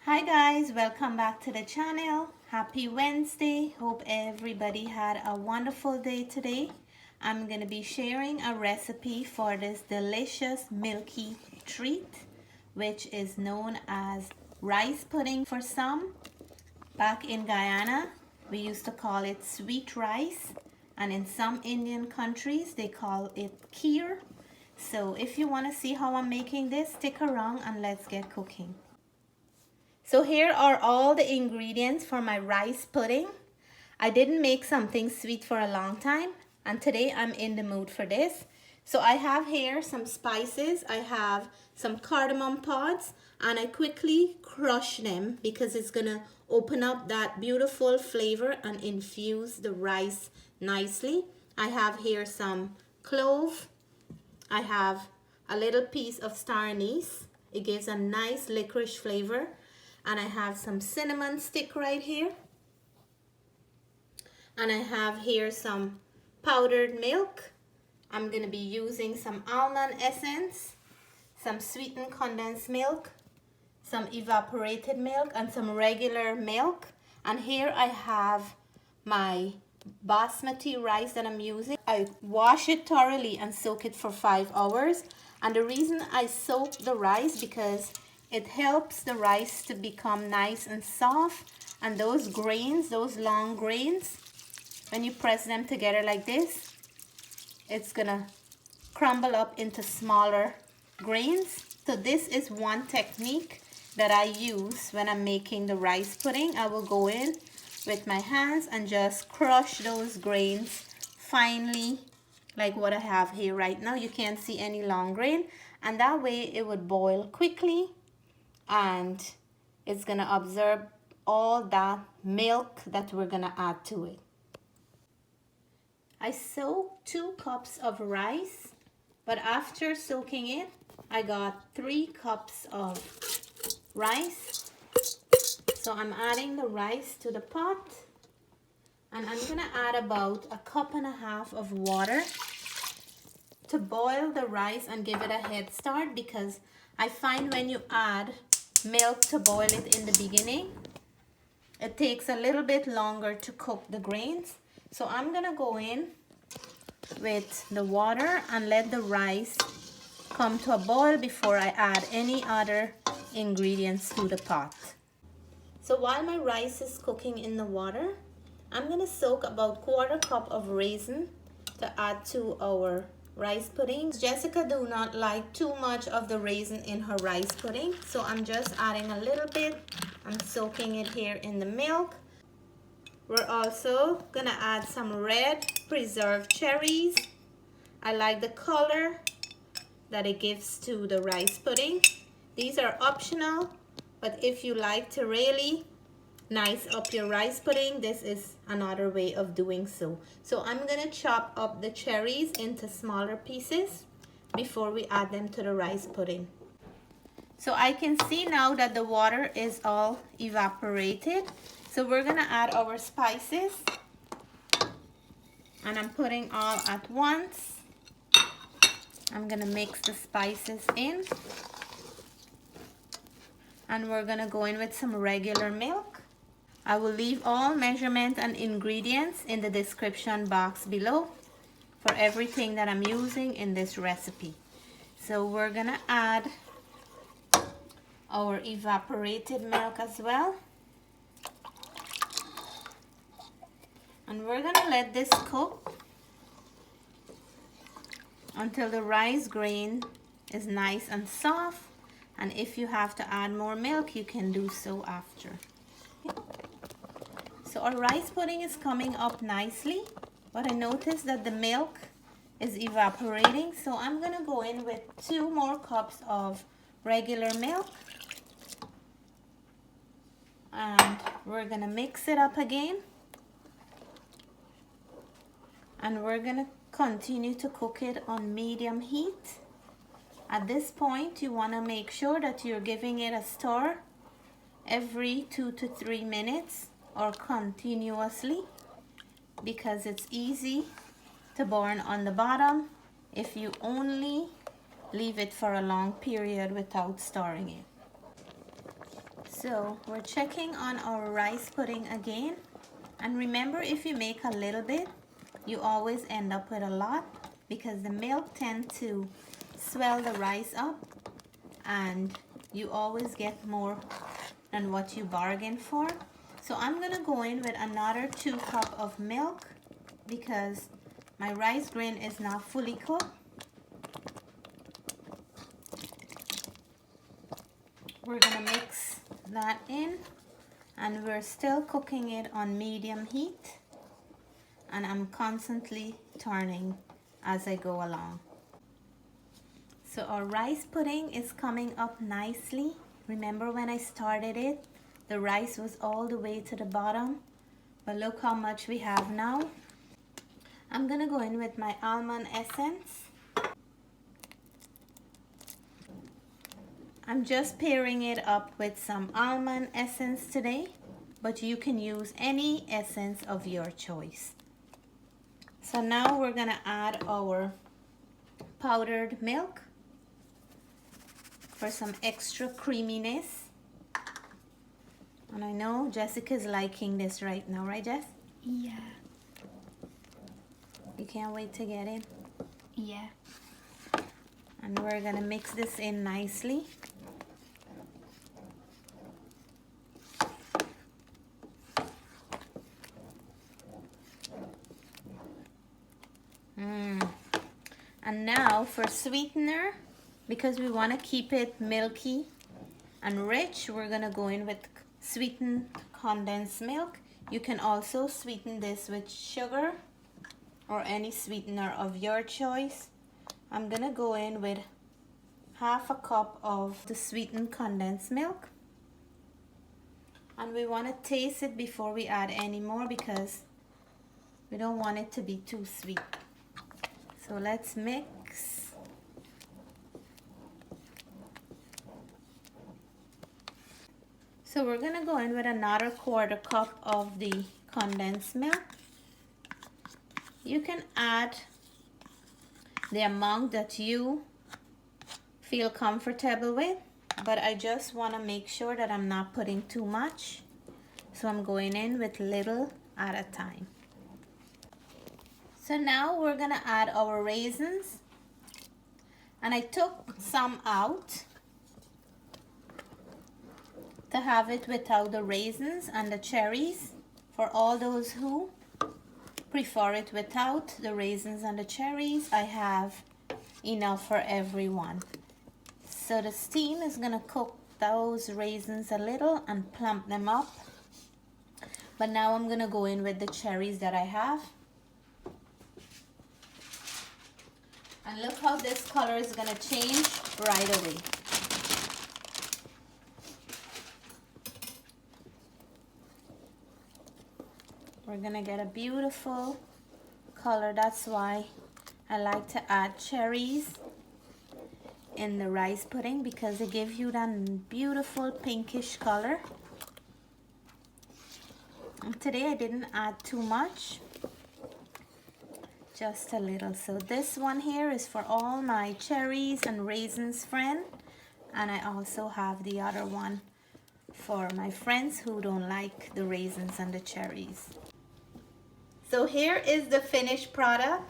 Hi guys, welcome back to the channel. Happy Wednesday. Hope everybody had a wonderful day today. I'm going to be sharing a recipe for this delicious milky treat, which is known as rice pudding for some. Back in Guyana, we used to call it sweet rice, and in some Indian countries, they call it kheer. So if you want to see how I'm making this, stick around and let's get cooking. So here are all the ingredients for my rice pudding. I didn't make something sweet for a long time, and today I'm in the mood for this. So I have here some spices. I have some cardamom pods, and I quickly crush them because it's gonna open up that beautiful flavor and infuse the rice nicely. I have here some clove. I have a little piece of star anise. It gives a nice licorice flavor. And I have some cinnamon stick right here. And I have here some powdered milk. I'm going to be using some almond essence, some sweetened condensed milk, some evaporated milk, and some regular milk. And here I have my basmati rice that I'm using. I wash it thoroughly and soak it for 5 hours. And the reason I soak the rice because it helps the rice to become nice and soft, and those grains, those long grains, when you press them together like this, it's gonna crumble up into smaller grains. So this is one technique that I use when I'm making the rice pudding. I will go in with my hands and just crush those grains finely, like what I have here right now. You can't see any long grain, and that way it would boil quickly and it's gonna absorb all that milk that we're gonna add to it. I soaked 2 cups of rice, but after soaking it, I got 3 cups of rice. So I'm adding the rice to the pot, and I'm gonna add about 1.5 cups of water to boil the rice and give it a head start, because I find when you add milk to boil it in the beginning, it takes a little bit longer to cook the grains. So I'm gonna go in with the water and let the rice come to a boil before I add any other ingredients to the pot. So while my rice is cooking in the water, I'm gonna soak about 1/4 cup of raisin to add to our rice pudding. Jessica do not like too much of the raisin in her rice pudding, so I'm just adding a little bit. I'm soaking it here in the milk. We're also gonna add some red preserved cherries. I like the color that it gives to the rice pudding. These are optional, but if you like to really nice up your rice pudding, this is another way of doing so. So I'm gonna chop up the cherries into smaller pieces before we add them to the rice pudding. So I can see now that the water is all evaporated. So we're gonna add our spices, and I'm putting all at once. I'm gonna mix the spices in, and we're gonna go in with some regular milk. I will leave all measurement and ingredients in the description box below for everything that I'm using in this recipe. So we're gonna add our evaporated milk as well. And we're gonna let this cook until the rice grain is nice and soft. And if you have to add more milk, you can do so after. So our rice pudding is coming up nicely, but I noticed that the milk is evaporating. So I'm gonna go in with 2 more cups of regular milk. And we're gonna mix it up again. And we're gonna continue to cook it on medium heat. At this point, you wanna make sure that you're giving it a stir every 2 to 3 minutes or continuously, because it's easy to burn on the bottom if you only leave it for a long period without stirring it. So we're checking on our rice pudding again. And remember, if you make a little bit, you always end up with a lot because the milk tends to swell the rice up and you always get more than what you bargained for. So I'm gonna go in with another 2 cups of milk because my rice grain is not fully cooked. We're gonna mix that in and we're still cooking it on medium heat, and I'm constantly turning as I go along. So our rice pudding is coming up nicely. Remember when I started it, the rice was all the way to the bottom, but look how much we have now. I'm gonna go in with my almond essence. I'm just pairing it up with some almond essence today, but you can use any essence of your choice. So now we're gonna add our powdered milk for some extra creaminess. And I know Jessica's liking this right now, right Jess? Yeah. You can't wait to get in? Yeah. And we're gonna mix this in nicely. And now for sweetener, because we want to keep it milky and rich, we're gonna go in with sweetened condensed milk. You can also sweeten this with sugar or any sweetener of your choice. I'm gonna go in with half a cup of the sweetened condensed milk, and we want to taste it before we add any more because we don't want it to be too sweet. So let's mix. So we're gonna go in with another 1/4 cup of the condensed milk. You can add the amount that you feel comfortable with, but I just want to make sure that I'm not putting too much. So I'm going in with little at a time. So now we're gonna add our raisins, and I took some out to have it without the raisins and the cherries for all those who prefer it without the raisins and the cherries. I have enough for everyone. So the steam is gonna cook those raisins a little and plump them up. But now I'm gonna go in with the cherries that I have. And look how this color is gonna change right away. We're gonna get a beautiful color. That's why I like to add cherries in the rice pudding, because they give you that beautiful pinkish color. And today I didn't add too much, just a little. So this one here is for all my cherries and raisins friend, and I also have the other one for my friends who don't like the raisins and the cherries. So here is the finished product.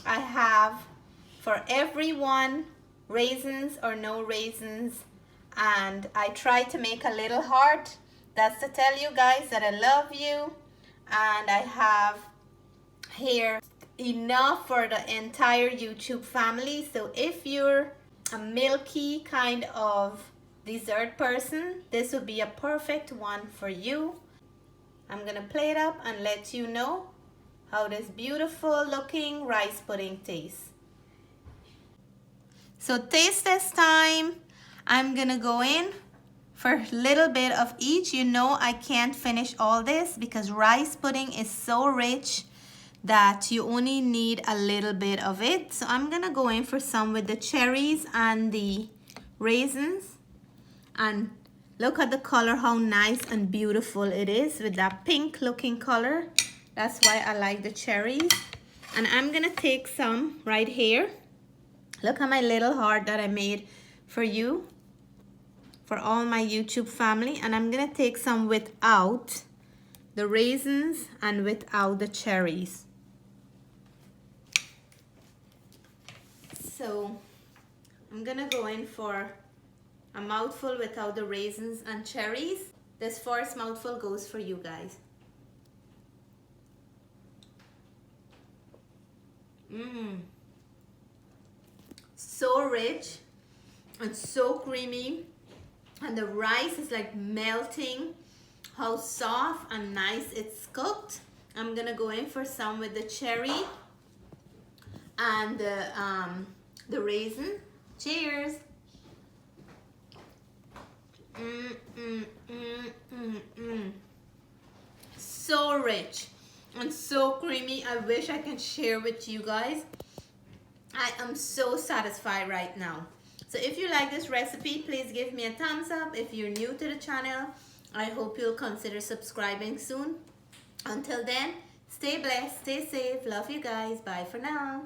I have for everyone raisins or no raisins, and I try to make a little heart. That's to tell you guys that I love you, and I have here enough for the entire YouTube family. So if you're a milky kind of dessert person, this would be a perfect one for you. I'm gonna plate it up and let you know how this beautiful looking rice pudding tastes. So taste test time. I'm gonna go in for a little bit of each. You know I can't finish all this because rice pudding is so rich that you only need a little bit of it. So I'm gonna go in for some with the cherries and the raisins. And look at the color, how nice and beautiful it is with that pink looking color. That's why I like the cherries. And I'm gonna take some right here. Look at my little heart that I made for you. for all my YouTube family, and I'm gonna take some without the raisins and without the cherries. So I'm gonna go in for a mouthful without the raisins and cherries. This first mouthful goes for you guys. So rich and so creamy, and the rice is like melting. How soft and nice it's cooked. I'm gonna go in for some with the cherry and the raisin. Cheers. So rich and so creamy. I wish I can share with you guys. I am so satisfied right now. So if you like this recipe, please give me a thumbs up. If you're new to the channel, I hope you'll consider subscribing soon. Until then, stay blessed, stay safe. Love you guys. Bye for now.